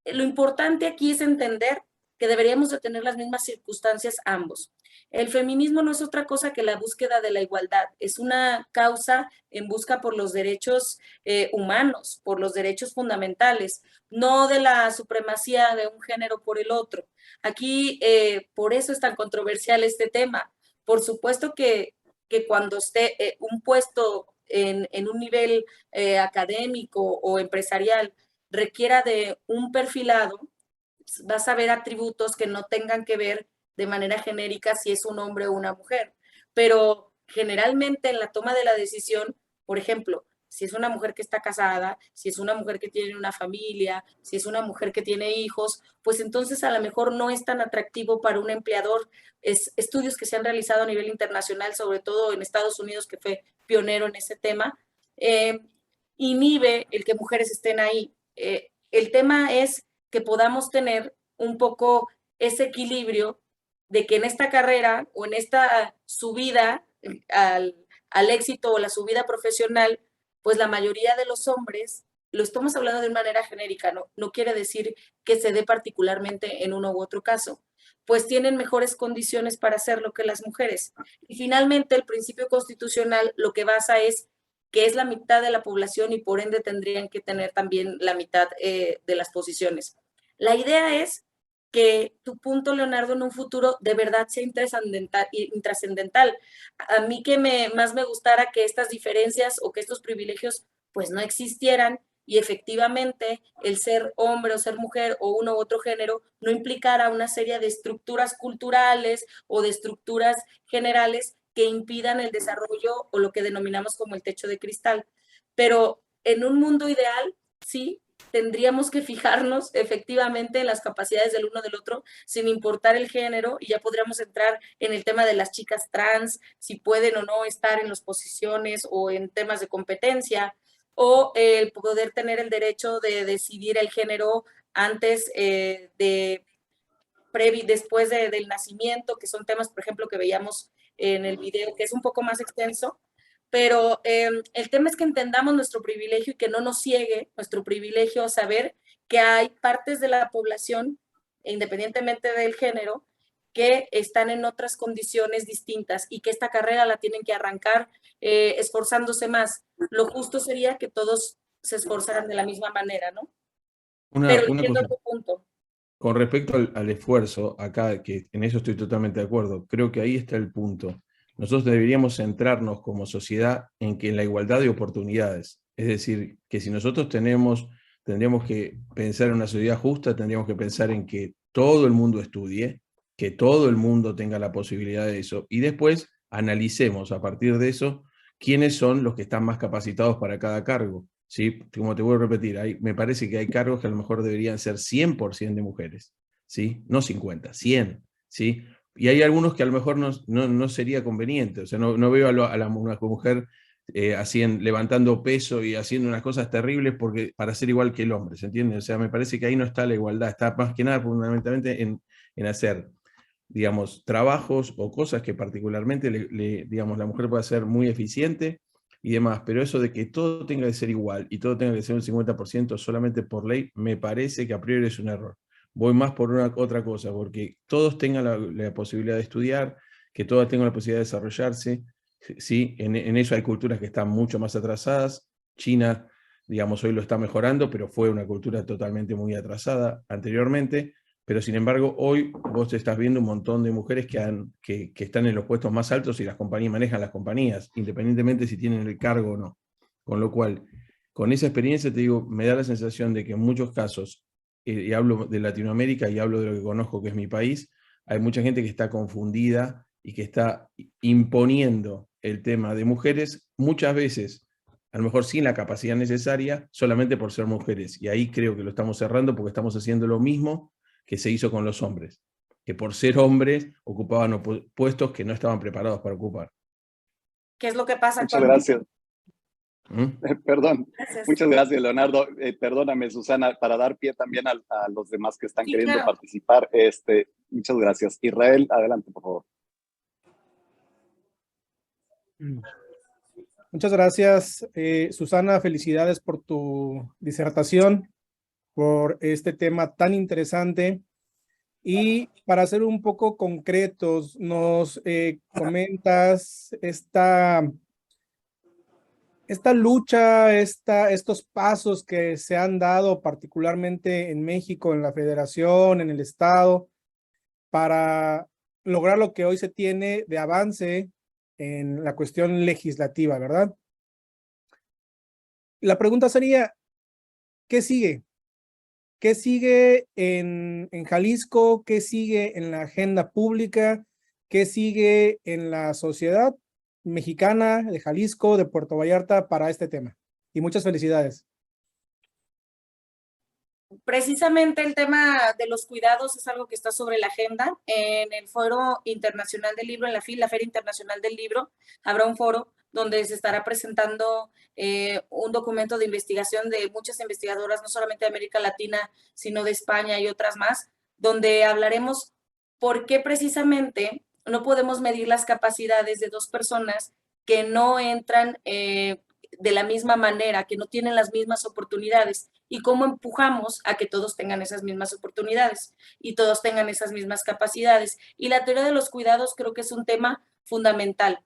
lo importante aquí es entender que deberíamos de tener las mismas circunstancias ambos. El feminismo no es otra cosa que la búsqueda de la igualdad, es una causa en busca por los derechos humanos, por los derechos fundamentales, no de la supremacía de un género por el otro. Aquí, por eso es tan controversial este tema. Por supuesto que cuando esté un puesto en un nivel académico o empresarial requiera de un perfilado, vas a ver atributos que no tengan que ver de manera genérica si es un hombre o una mujer. Pero generalmente en la toma de la decisión, por ejemplo, si es una mujer que está casada, si es una mujer que tiene una familia, si es una mujer que tiene hijos, pues entonces a lo mejor no es tan atractivo para un empleador. Estudios que se han realizado a nivel internacional, sobre todo en Estados Unidos, que fue pionero en ese tema, inhibe el que mujeres estén ahí. El tema es que podamos tener un poco ese equilibrio de que en esta carrera o en esta subida al éxito o la subida profesional, pues la mayoría de los hombres, lo estamos hablando de una manera genérica, no quiere decir que se dé particularmente en uno u otro caso, pues tienen mejores condiciones para hacerlo que las mujeres. Y finalmente el principio constitucional lo que basa es que es la mitad de la población y por ende tendrían que tener también la mitad de las posiciones. La idea es que tu punto, Leonardo, en un futuro de verdad sea intrascendental. A mí que más me gustara que estas diferencias o que estos privilegios pues no existieran y efectivamente el ser hombre o ser mujer o uno u otro género no implicara una serie de estructuras culturales o de estructuras generales que impidan el desarrollo o lo que denominamos como el techo de cristal. Pero en un mundo ideal, sí, tendríamos que fijarnos efectivamente en las capacidades del uno del otro, sin importar el género, y ya podríamos entrar en el tema de las chicas trans, si pueden o no estar en las posiciones o en temas de competencia, o el poder tener el derecho de decidir el género antes después del nacimiento, que son temas, por ejemplo, que veíamos en el video, que es un poco más extenso. Pero el tema es que entendamos nuestro privilegio y que no nos ciegue nuestro privilegio a saber que hay partes de la población, independientemente del género, que están en otras condiciones distintas y que esta carrera la tienen que arrancar esforzándose más. Lo justo sería que todos se esforzaran de la misma manera, ¿no? Pero entiendo tu punto.
Con respecto al esfuerzo, acá, que en eso estoy totalmente de acuerdo, creo que ahí está el punto. Nosotros deberíamos centrarnos como sociedad en la igualdad de oportunidades. Es decir, que si nosotros tendríamos que pensar en una sociedad justa, tendríamos que pensar en que todo el mundo estudie, que todo el mundo tenga la posibilidad de eso, y después analicemos a partir de eso quiénes son los que están más capacitados para cada cargo. ¿Sí? Como te voy a repetir, me parece que hay cargos que a lo mejor deberían ser 100% de mujeres, ¿sí? No 50, 100, ¿sí? Y hay algunos que a lo mejor no sería conveniente, o sea, no veo a la mujer levantando peso y haciendo unas cosas terribles para ser igual que el hombre, ¿se entiende? O sea, me parece que ahí no está la igualdad, está más que nada fundamentalmente en hacer, digamos, trabajos o cosas que particularmente digamos, la mujer puede hacer muy eficiente y demás, pero eso de que todo tenga que ser igual y todo tenga que ser un 50% solamente por ley, me parece que a priori es un error. Voy más por otra cosa, porque todos tengan la posibilidad de estudiar, que todos tengan la posibilidad de desarrollarse, ¿sí? En eso hay culturas que están mucho más atrasadas. China, digamos, hoy lo está mejorando, pero fue una cultura totalmente muy atrasada anteriormente. Pero sin embargo, hoy vos estás viendo un montón de mujeres que están en los puestos más altos y las compañías manejan las compañías, independientemente si tienen el cargo o no. Con lo cual, con esa experiencia te digo, me da la sensación de que en muchos casos, y hablo de Latinoamérica y hablo de lo que conozco que es mi país, hay mucha gente que está confundida y que está imponiendo el tema de mujeres, muchas veces, a lo mejor sin la capacidad necesaria, solamente por ser mujeres. Y ahí creo que lo estamos cerrando porque estamos haciendo lo mismo que se hizo con los hombres, que por ser hombres ocupaban puestos que no estaban preparados para ocupar.
¿Qué es lo que pasa?
Muchas gracias. Perdón.
Gracias.
Muchas gracias, Leonardo. Perdóname, Susana, para dar pie también a los demás que están queriendo participar. Muchas gracias. Israel, adelante, por favor.
Muchas gracias, Susana. Felicidades por tu disertación, por este tema tan interesante. Y para ser un poco concretos, nos comentas esta lucha, estos pasos que se han dado particularmente en México, en la Federación, en el Estado, para lograr lo que hoy se tiene de avance en la cuestión legislativa, ¿verdad? La pregunta sería, ¿qué sigue? ¿Qué sigue en Jalisco? ¿Qué sigue en la agenda pública? ¿Qué sigue en la sociedad mexicana de Jalisco, de Puerto Vallarta para este tema? Y muchas felicidades.
Precisamente el tema de los cuidados es algo que está sobre la agenda. En el Foro Internacional del Libro, en la Feria Internacional del Libro, habrá un foro donde se estará presentando un documento de investigación de muchas investigadoras, no solamente de América Latina, sino de España y otras más, donde hablaremos por qué precisamente no podemos medir las capacidades de dos personas que no entran de la misma manera, que no tienen las mismas oportunidades, y cómo empujamos a que todos tengan esas mismas oportunidades y todos tengan esas mismas capacidades. Y la teoría de los cuidados creo que es un tema fundamental,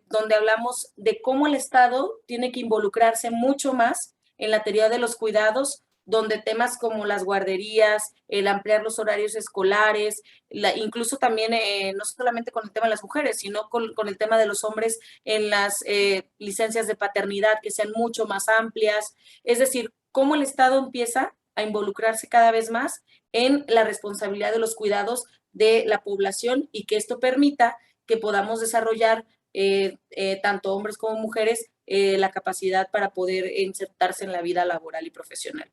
donde hablamos de cómo el Estado tiene que involucrarse mucho más en la teoría de los cuidados, donde temas como las guarderías, el ampliar los horarios escolares, incluso también no solamente con el tema de las mujeres, sino con el tema de los hombres en las licencias de paternidad, que sean mucho más amplias. Es decir, cómo el Estado empieza a involucrarse cada vez más en la responsabilidad de los cuidados de la población, y que esto permita que podamos desarrollar tanto hombres como mujeres la capacidad para poder insertarse en la vida laboral y profesional.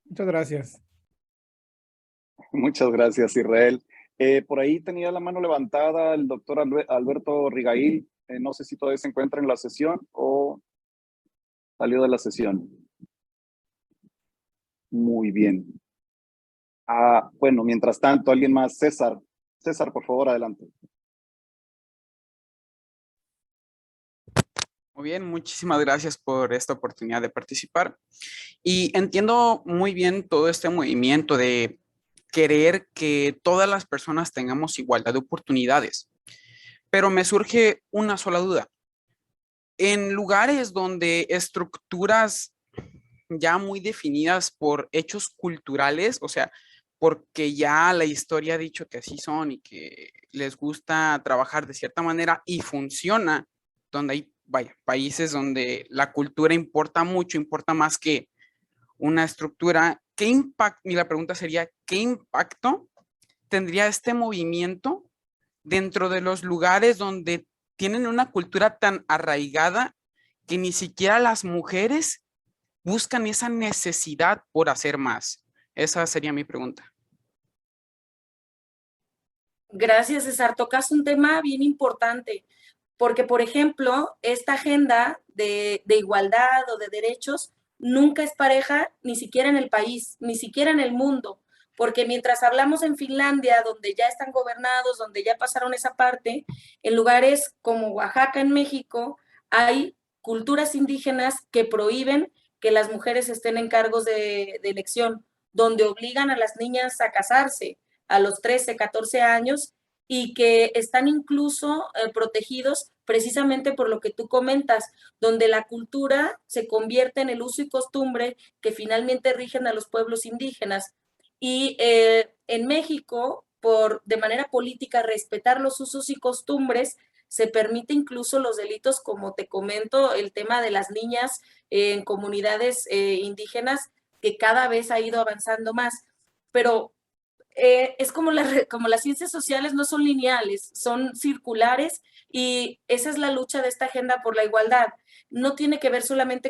Muchas gracias.
Muchas gracias, Israel. Por ahí tenía la mano levantada el doctor Alberto Rigail. No sé si todavía se encuentra en la sesión o salió de la sesión. Muy bien. Bueno, mientras tanto, alguien más. César. César, por favor, adelante.
Muy bien, muchísimas gracias por esta oportunidad de participar. Y entiendo muy bien todo este movimiento de querer que todas las personas tengamos igualdad de oportunidades. Pero me surge una sola duda. En lugares donde estructuras ya muy definidas por hechos culturales, o sea, porque ya la historia ha dicho que así son y que les gusta trabajar de cierta manera y funciona, donde hay países donde la cultura importa mucho, importa más que una estructura, ¿qué impacto? Y la pregunta sería, ¿qué impacto tendría este movimiento dentro de los lugares donde tienen una cultura tan arraigada que ni siquiera las mujeres buscan esa necesidad por hacer más? Esa sería mi pregunta.
Gracias, César. Tocas un tema bien importante, porque, por ejemplo, esta agenda de igualdad o de derechos nunca es pareja, ni siquiera en el país, ni siquiera en el mundo, porque mientras hablamos en Finlandia, donde ya están gobernados, donde ya pasaron esa parte, en lugares como Oaxaca, en México, hay culturas indígenas que prohíben que las mujeres estén en cargos de elección, donde obligan a las niñas a casarse a los 13, 14 años, y que están incluso protegidos precisamente por lo que tú comentas, donde la cultura se convierte en el uso y costumbre que finalmente rigen a los pueblos indígenas. Y en México, por de manera política respetar los usos y costumbres, se permite incluso los delitos, como te comento, el tema de las niñas en comunidades indígenas, que cada vez ha ido avanzando más. Pero es como las ciencias sociales no son lineales, son circulares, y esa es la lucha de esta agenda por la igualdad. No tiene que ver solamente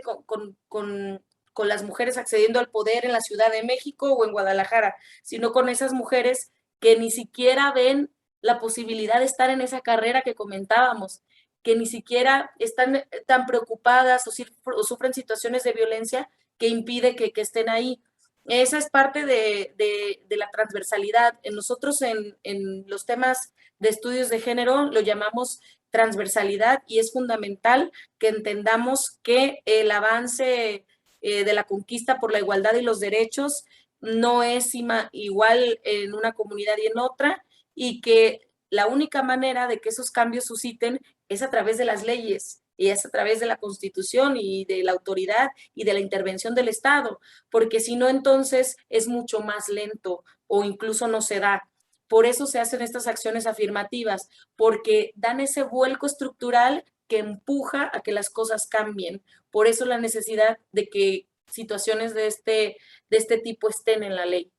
con las mujeres accediendo al poder en la Ciudad de México o en Guadalajara, sino con esas mujeres que ni siquiera ven la posibilidad de estar en esa carrera que comentábamos, que ni siquiera están tan preocupadas o sufren situaciones de violencia que impide que estén ahí. Esa es parte de la transversalidad. Nosotros en los temas de estudios de género lo llamamos transversalidad, y es fundamental que entendamos que el avance de la conquista por la igualdad y los derechos no es igual en una comunidad y en otra, y que la única manera de que esos cambios susciten es a través de las leyes, y es a través de la Constitución y de la autoridad y de la intervención del Estado, porque si no, entonces es mucho más lento o incluso no se da. Por eso se hacen estas acciones afirmativas, porque dan ese vuelco estructural que empuja a que las cosas cambien. Por eso la necesidad de que situaciones de este tipo estén en la ley.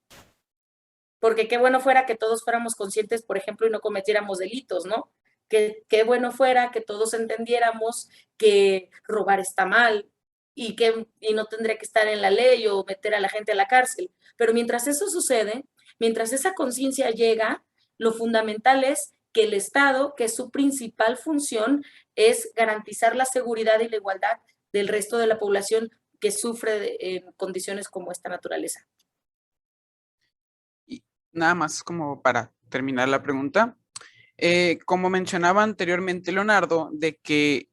Porque qué bueno fuera que todos fuéramos conscientes, por ejemplo, y no cometiéramos delitos, ¿no? Qué bueno fuera que todos entendiéramos que robar está mal y no tendría que estar en la ley o meter a la gente a la cárcel. Pero mientras eso sucede, mientras esa conciencia llega, lo fundamental es que el Estado, que su principal función es garantizar la seguridad y la igualdad del resto de la población que sufre en condiciones como esta naturaleza.
Y nada más como para terminar la pregunta, como mencionaba anteriormente Leonardo, de que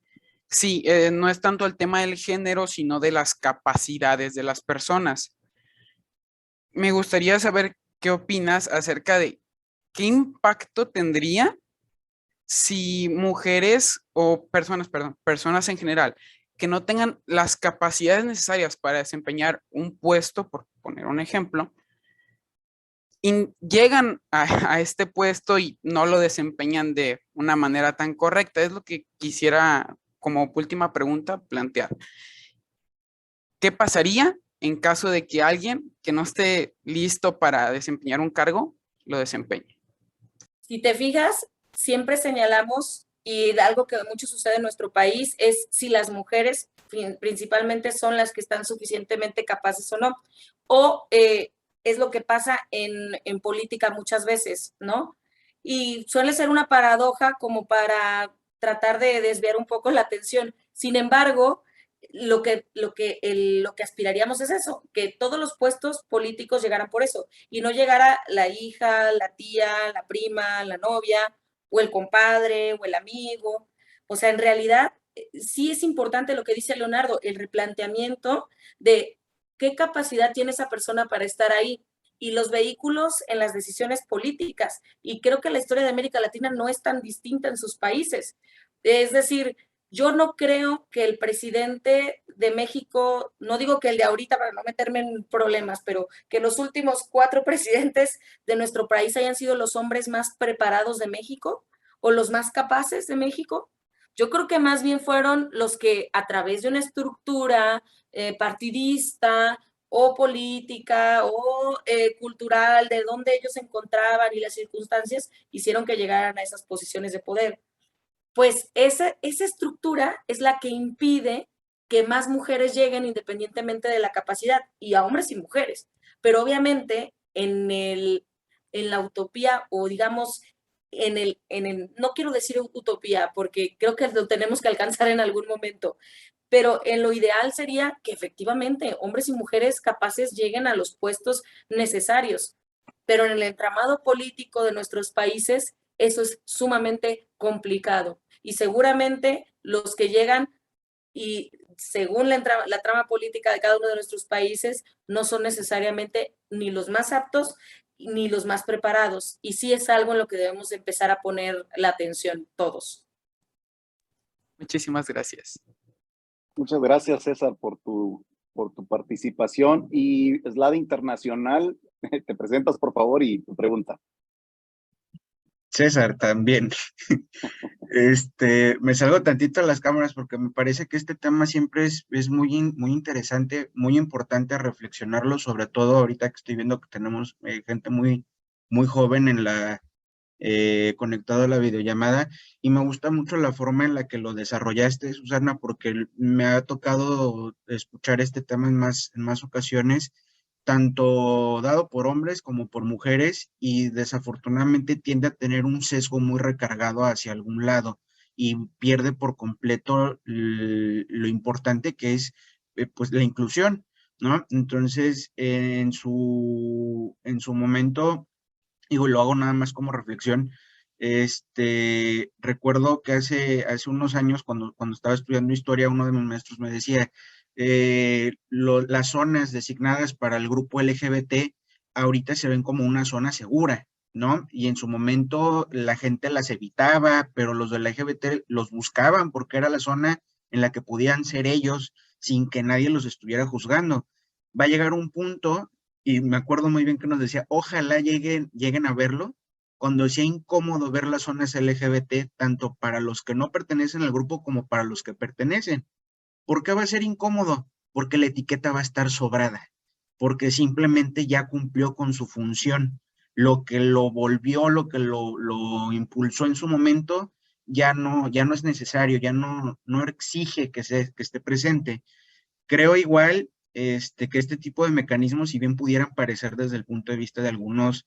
sí, no es tanto el tema del género, sino de las capacidades de las personas. Me gustaría saber qué opinas acerca de qué impacto tendría si mujeres o personas en general que no tengan las capacidades necesarias para desempeñar un puesto, por poner un ejemplo, y llegan a este puesto y no lo desempeñan de una manera tan correcta. Es lo que quisiera, como última pregunta, plantear. ¿Qué pasaría en caso de que alguien que no esté listo para desempeñar un cargo lo desempeñe?
Si te fijas, siempre señalamos, y algo que mucho sucede en nuestro país, es si las mujeres principalmente son las que están suficientemente capaces o no. O es lo que pasa en política muchas veces, ¿no? Y suele ser una paradoja como para tratar de desviar un poco la atención. Sin embargo, lo que aspiraríamos es eso, que todos los puestos políticos llegaran por eso, y no llegara la hija, la tía, la prima, la novia, o el compadre, o el amigo. O sea, en realidad, sí es importante lo que dice Leonardo, el replanteamiento de qué capacidad tiene esa persona para estar ahí, y los vehículos en las decisiones políticas. Y creo que la historia de América Latina no es tan distinta en sus países. Es decir, yo no creo que el presidente de México, no digo que el de ahorita para no meterme en problemas, pero que los últimos 4 presidentes de nuestro país hayan sido los hombres más preparados de México o los más capaces de México. Yo creo que más bien fueron los que a través de una estructura partidista o política o cultural, de donde ellos se encontraban y las circunstancias, hicieron que llegaran a esas posiciones de poder. Pues esa estructura es la que impide que más mujeres lleguen independientemente de la capacidad, y a hombres y mujeres. Pero obviamente en la utopía, o digamos, no quiero decir utopía, porque creo que lo tenemos que alcanzar en algún momento, pero en lo ideal sería que efectivamente hombres y mujeres capaces lleguen a los puestos necesarios. Pero en el entramado político de nuestros países, eso es sumamente complicado. Y seguramente los que llegan, y según la trama política de cada uno de nuestros países, no son necesariamente ni los más aptos ni los más preparados. Y sí es algo en lo que debemos empezar a poner la atención todos.
Muchísimas gracias.
Muchas gracias, César, por tu participación. Y Slade Internacional, te presentas, por favor, y tu pregunta.
César, también. Me salgo tantito a las cámaras porque me parece que este tema siempre es muy interesante, muy importante reflexionarlo, sobre todo ahorita que estoy viendo que tenemos gente muy joven conectado a la videollamada, y me gusta mucho la forma en la que lo desarrollaste, Susana, porque me ha tocado escuchar este tema en más ocasiones, tanto dado por hombres como por mujeres, y desafortunadamente tiende a tener un sesgo muy recargado hacia algún lado y pierde por completo lo importante que es pues la inclusión, ¿no? Entonces, en su momento, digo, lo hago nada más como reflexión. Recuerdo que hace unos años, cuando estaba estudiando historia, uno de mis maestros me decía, las zonas designadas para el grupo LGBT ahorita se ven como una zona segura, ¿no? Y en su momento la gente las evitaba, pero los del LGBT los buscaban porque era la zona en la que podían ser ellos sin que nadie los estuviera juzgando. Va a llegar un punto, y me acuerdo muy bien que nos decía, ojalá lleguen a verlo, cuando sea incómodo ver las zonas LGBT, tanto para los que no pertenecen al grupo como para los que pertenecen. ¿Por qué va a ser incómodo? porque la etiqueta va a estar sobrada, porque simplemente ya cumplió con su función. Lo que lo volvió, lo que lo impulsó en su momento, ya no es necesario, ya no exige que esté presente. Creo igual que este tipo de mecanismos, si bien pudieran parecer desde el punto de vista de algunos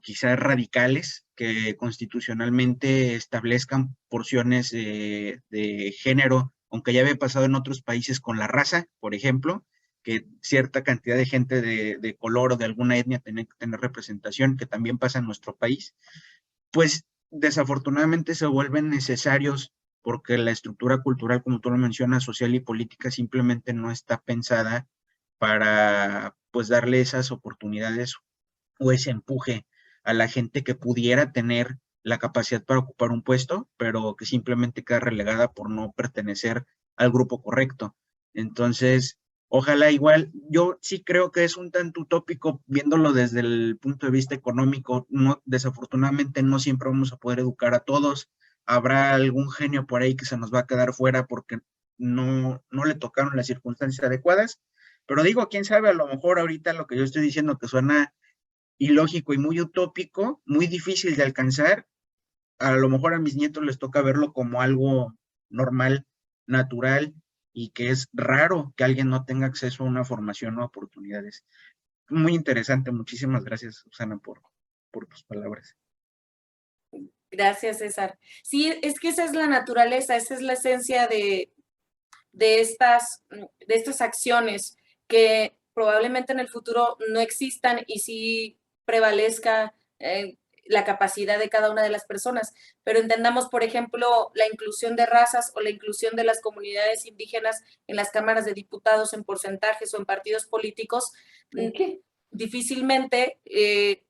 quizás radicales, que constitucionalmente establezcan porciones de género, aunque ya había pasado en otros países con la raza, por ejemplo, que cierta cantidad de gente de color o de alguna etnia tiene que tener representación, que también pasa en nuestro país, pues desafortunadamente se vuelven necesarios porque la estructura cultural, como tú lo mencionas, social y política, simplemente no está pensada para pues darle esas oportunidades o ese empuje a la gente que pudiera tener la capacidad para ocupar un puesto, pero que simplemente queda relegada por no pertenecer al grupo correcto. Entonces, ojalá igual, yo sí creo que es un tanto utópico viéndolo desde el punto de vista económico. No, desafortunadamente no siempre vamos a poder educar a todos. Habrá algún genio por ahí que se nos va a quedar fuera porque no le tocaron las circunstancias adecuadas. Pero digo, quién sabe, a lo mejor ahorita lo que yo estoy diciendo que suena ilógico y muy utópico, muy difícil de alcanzar, a lo mejor a mis nietos les toca verlo como algo normal, natural, y que es raro que alguien no tenga acceso a una formación o oportunidades. Muy interesante, muchísimas gracias, Susana, por tus palabras.
Gracias, César. Sí, es que esa es la naturaleza, esa es la esencia de estas acciones que probablemente en el futuro no existan y sí prevalezca la capacidad de cada una de las personas. Pero entendamos, por ejemplo, la inclusión de razas o la inclusión de las comunidades indígenas en las cámaras de diputados en porcentajes o en partidos políticos. ¿Qué? Difícilmente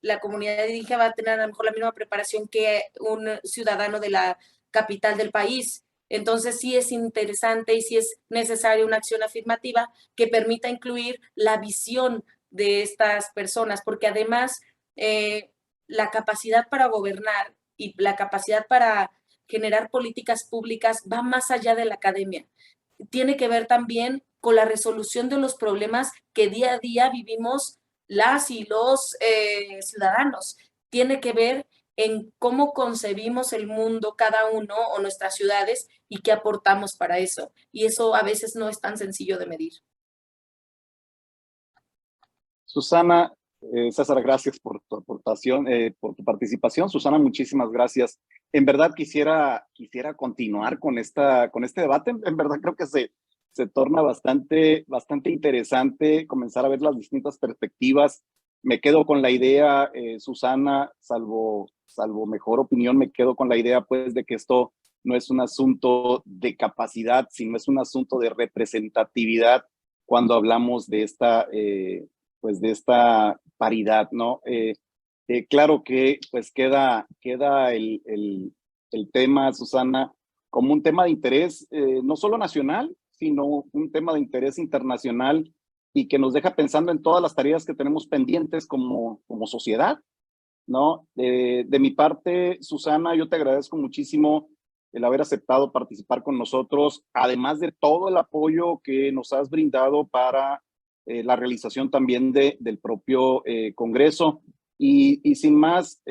la comunidad indígena va a tener a lo mejor la misma preparación que un ciudadano de la capital del país. Entonces sí es interesante y sí es necesaria una acción afirmativa que permita incluir la visión de estas personas, porque además la capacidad para gobernar y la capacidad para generar políticas públicas va más allá de la academia. Tiene que ver también con la resolución de los problemas que día a día vivimos las y los ciudadanos. Tiene que ver en cómo concebimos el mundo cada uno o nuestras ciudades y qué aportamos para eso. Y eso a veces no es tan sencillo de medir.
Susana, César, gracias por tu aportación, por tu participación. Susana, muchísimas gracias. En verdad quisiera continuar con este debate. En verdad creo que se torna bastante interesante comenzar a ver las distintas perspectivas. Me quedo con la idea, Susana, salvo mejor opinión, me quedo con la idea pues de que esto no es un asunto de capacidad, sino es un asunto de representatividad cuando hablamos de esta paridad, ¿no? Claro que pues queda el tema, Susana, como un tema de interés no solo nacional, sino un tema de interés internacional y que nos deja pensando en todas las tareas que tenemos pendientes como sociedad, ¿no? De mi parte, Susana, yo te agradezco muchísimo el haber aceptado participar con nosotros, además de todo el apoyo que nos has brindado para la realización también del propio Congreso. Y sin más,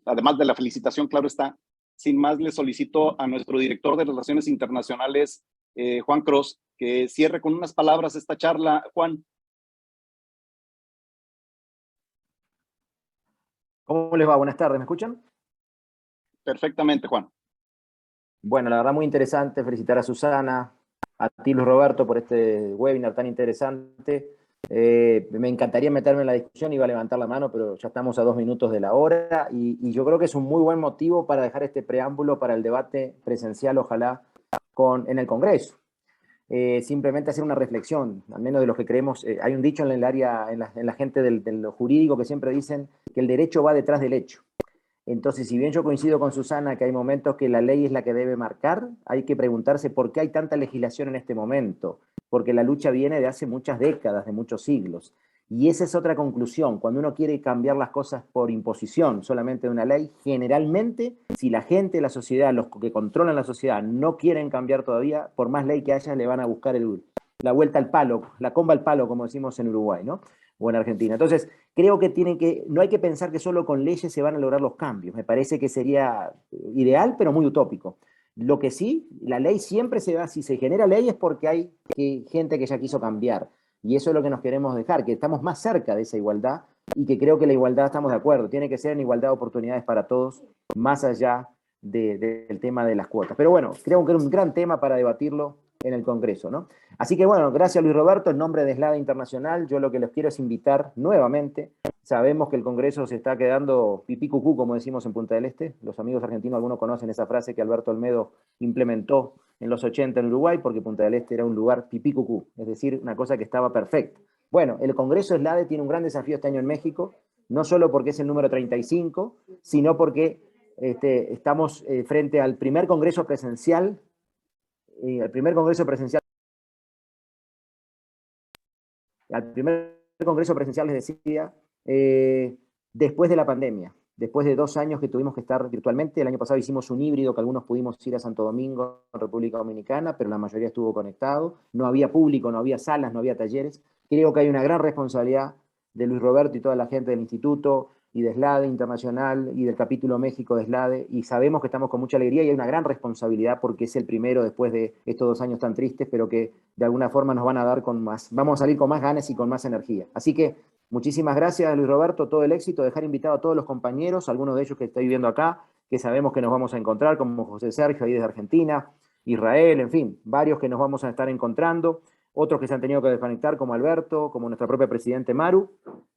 además de la felicitación, claro está, sin más le solicito a nuestro director de Relaciones Internacionales, Juan Cros, que cierre con unas palabras esta charla. Juan.
¿Cómo les va? Buenas tardes, ¿me escuchan?
Perfectamente, Juan.
Bueno, la verdad muy interesante, felicitar a Susana, a ti Luis Roberto por este webinar tan interesante. Me encantaría meterme en la discusión, iba a levantar la mano, pero ya estamos a 2 minutos de la hora y yo creo que es un muy buen motivo para dejar este preámbulo para el debate presencial, ojalá, en el Congreso. Simplemente hacer una reflexión, al menos de los que creemos. Hay un dicho en el área, en la gente de lo jurídico, que siempre dicen que el derecho va detrás del hecho. Entonces, si bien yo coincido con Susana que hay momentos que la ley es la que debe marcar, hay que preguntarse por qué hay tanta legislación en este momento, porque la lucha viene de hace muchas décadas, de muchos siglos. Y esa es otra conclusión. Cuando uno quiere cambiar las cosas por imposición solamente de una ley, generalmente, si la gente, la sociedad, los que controlan la sociedad no quieren cambiar todavía, por más ley que haya, le van a buscar la vuelta al palo, la comba al palo, como decimos en Uruguay, ¿no? O en Argentina. Entonces, creo que no hay que pensar que solo con leyes se van a lograr los cambios. Me parece que sería ideal, pero muy utópico. Lo que sí, la ley siempre se va, si se genera ley es porque hay gente que ya quiso cambiar. Y eso es lo que nos queremos dejar, que estamos más cerca de esa igualdad y que creo que la igualdad, estamos de acuerdo, tiene que ser en igualdad de oportunidades para todos, más allá del tema de las cuotas. Pero bueno, creo que era un gran tema para debatirlo en el Congreso, ¿no? Así que bueno, gracias Luis Roberto, en nombre de SLADE Internacional, yo lo que les quiero es invitar nuevamente. Sabemos que el Congreso se está quedando pipí cucú, como decimos en Punta del Este. Los amigos argentinos, algunos conocen esa frase que Alberto Olmedo implementó en los 80 en Uruguay, porque Punta del Este era un lugar pipí cucú, es decir, una cosa que estaba perfecta. Bueno, el Congreso SLADE tiene un gran desafío este año en México, no solo porque es el número 35, sino porque estamos frente al primer Congreso presencial, al primer Congreso presencial, les decía, después de la pandemia, después de 2 años que tuvimos que estar virtualmente. El año pasado hicimos un híbrido, que algunos pudimos ir a Santo Domingo, República Dominicana, pero la mayoría estuvo conectado. No había público, no había salas, no había talleres. Creo que hay una gran responsabilidad de Luis Roberto y toda la gente del Instituto y de SLADE Internacional y del capítulo México de SLADE, y sabemos que estamos con mucha alegría y hay una gran responsabilidad porque es el primero después de estos 2 años tan tristes, pero que de alguna forma nos van a dar vamos a salir con más ganas y con más energía. Así que muchísimas gracias Luis Roberto, todo el éxito, dejar invitado a todos los compañeros, algunos de ellos que estoy viendo acá, que sabemos que nos vamos a encontrar, como José Sergio ahí desde Argentina, Israel, en fin, varios que nos vamos a estar encontrando, otros que se han tenido que desconectar como Alberto, como nuestra propia presidente Maru,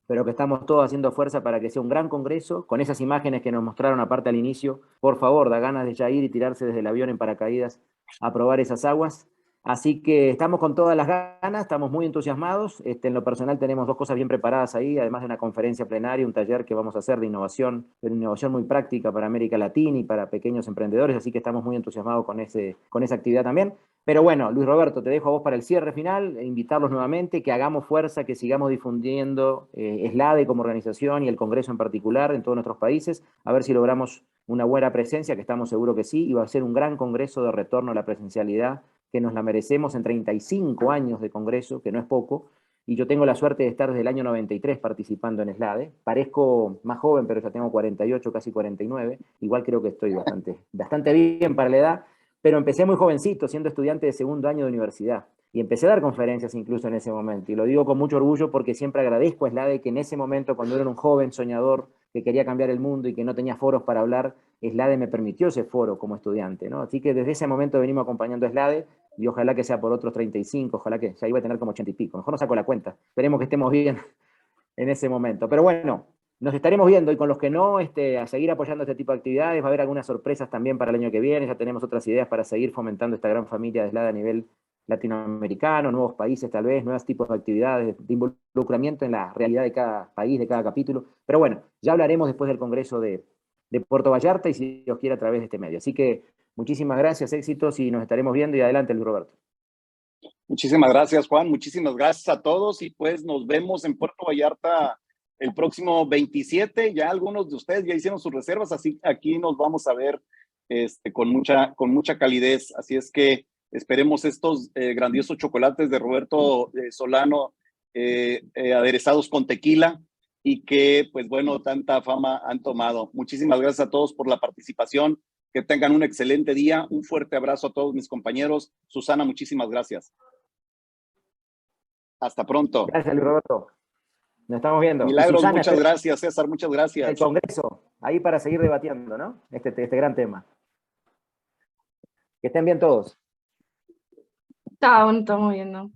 pero que estamos todos haciendo fuerza para que sea un gran congreso, con esas imágenes que nos mostraron aparte al inicio. Por favor, da ganas de ya ir y tirarse desde el avión en paracaídas a probar esas aguas. Así que estamos con todas las ganas, estamos muy entusiasmados. En lo personal tenemos 2 cosas bien preparadas ahí, además de una conferencia plenaria, un taller que vamos a hacer de innovación, pero innovación muy práctica para América Latina y para pequeños emprendedores, así que estamos muy entusiasmados con esa actividad también. Pero bueno, Luis Roberto, te dejo a vos para el cierre final, e invitarlos nuevamente, que hagamos fuerza, que sigamos difundiendo SLADE como organización y el Congreso en particular en todos nuestros países, a ver si logramos una buena presencia, que estamos seguros que sí, y va a ser un gran congreso de retorno a la presencialidad, que nos la merecemos en 35 años de congreso, que no es poco, y yo tengo la suerte de estar desde el año 93 participando en SLADE. Parezco más joven, pero ya tengo 48, casi 49, igual creo que estoy bastante bien para la edad, pero empecé muy jovencito, siendo estudiante de 2.º año de universidad, y empecé a dar conferencias incluso en ese momento, y lo digo con mucho orgullo porque siempre agradezco a SLADE que en ese momento, cuando era un joven soñador que quería cambiar el mundo y que no tenía foros para hablar, SLADE me permitió ese foro como estudiante, ¿no? Así que desde ese momento venimos acompañando a SLADE, y ojalá que sea por otros 35, ojalá que ya iba a tener como 80 y pico, mejor no saco la cuenta, esperemos que estemos bien en ese momento. Pero bueno, nos estaremos viendo, y con los que no, a seguir apoyando este tipo de actividades. Va a haber algunas sorpresas también para el año que viene, ya tenemos otras ideas para seguir fomentando esta gran familia de SLADE a nivel latinoamericano, nuevos países tal vez, nuevos tipos de actividades, de involucramiento en la realidad de cada país, de cada capítulo. Pero bueno, ya hablaremos después del Congreso de Puerto Vallarta, y si Dios quiere a través de este medio. Así que muchísimas gracias, éxitos, y nos estaremos viendo. Y adelante, Luis Roberto.
Muchísimas gracias, Juan. Muchísimas gracias a todos, y pues nos vemos en Puerto Vallarta el próximo 27. Ya algunos de ustedes ya hicieron sus reservas, así aquí nos vamos a ver con mucha calidez. Así es que esperemos estos grandiosos chocolates de Roberto Solano aderezados con tequila, y que, pues bueno, tanta fama han tomado. Muchísimas gracias a todos por la participación. Que tengan un excelente día. Un fuerte abrazo a todos mis compañeros. Susana, muchísimas gracias. Hasta pronto.
Gracias, Luis Roberto. Nos estamos viendo.
Milagros, Susana, muchas gracias. César, muchas gracias.
El Congreso, ahí para seguir debatiendo, ¿no? Este gran tema. Que estén bien todos.
Chao, nos estamos viendo.